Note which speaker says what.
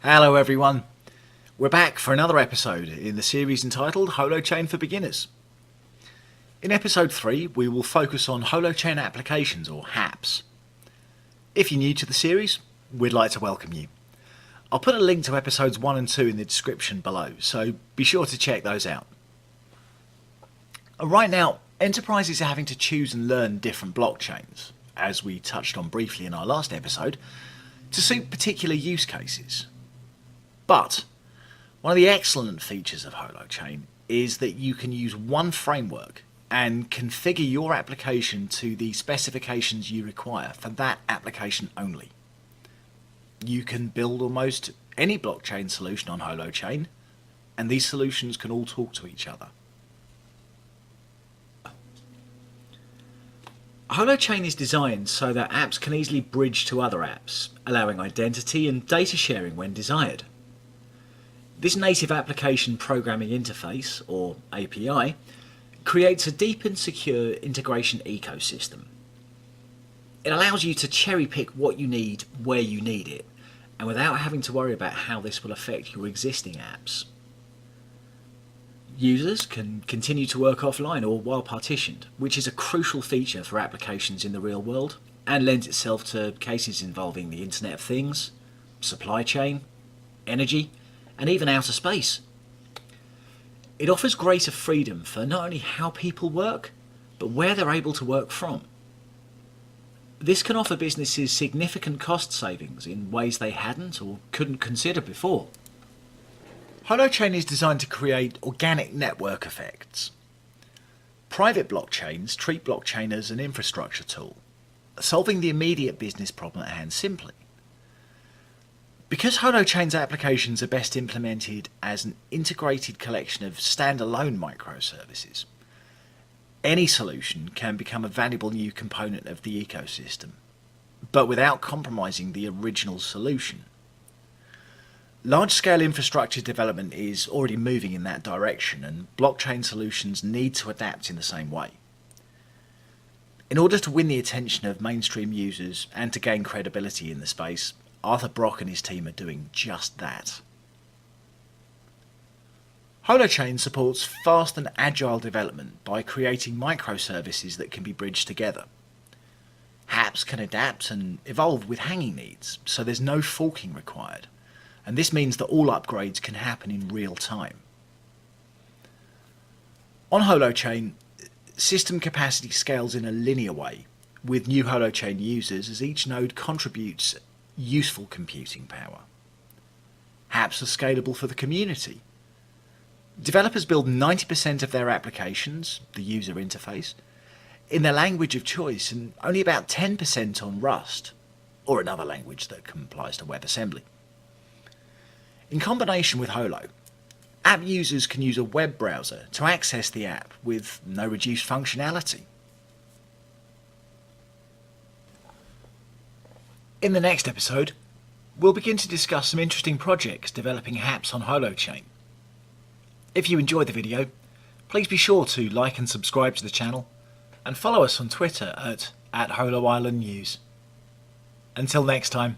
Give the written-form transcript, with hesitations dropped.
Speaker 1: Hello everyone, we're back for another episode in the series entitled Holochain for Beginners. In episode 3 we will focus on Holochain applications or hApps. If you're new to the series, we'd like to welcome you. I'll put a link to episodes 1 and 2 in the description below, so be sure to check those out. Right now, enterprises are having to choose and learn different blockchains, as we touched on briefly in our last episode, to suit particular use cases. But one of the excellent features of Holochain is that you can use one framework and configure your application to the specifications you require for that application only. You can build almost any blockchain solution on Holochain, and these solutions can all talk to each other. Holochain is designed so that apps can easily bridge to other apps, allowing identity and data sharing when desired. This native application programming interface, or API, creates a deep and secure integration ecosystem. It allows you to cherry pick what you need where you need it, and without having to worry about how this will affect your existing apps. Users can continue to work offline or while partitioned, which is a crucial feature for applications in the real world and lends itself to cases involving the Internet of Things, supply chain, energy, and even outer space. It offers greater freedom for not only how people work, but where they're able to work from. This can offer businesses significant cost savings in ways they hadn't or couldn't consider before. Holochain is designed to create organic network effects. Private blockchains treat blockchain as an infrastructure tool, solving the immediate business problem at hand simply. Because Holochain's applications are best implemented as an integrated collection of standalone microservices, any solution can become a valuable new component of the ecosystem, but without compromising the original solution. Large-scale infrastructure development is already moving in that direction, and blockchain solutions need to adapt in the same way. In order to win the attention of mainstream users and to gain credibility in the space, Arthur Brock and his team are doing just that. Holochain supports fast and agile development by creating microservices that can be bridged together. hApps can adapt and evolve with hanging needs, so there's no forking required, and this means that all upgrades can happen in real time. On Holochain, system capacity scales in a linear way, with new Holochain users as each node contributes useful computing power. hApps are scalable for the community. Developers build 90% of their applications, the user interface, in their language of choice and only about 10% on Rust, or another language that complies to WebAssembly. In combination with Holo, app users can use a web browser to access the app with no reduced functionality. In the next episode, we'll begin to discuss some interesting projects developing hApps on Holochain. If you enjoyed the video, please be sure to like and subscribe to the channel, and follow us on Twitter at HoloIsland News. Until next time.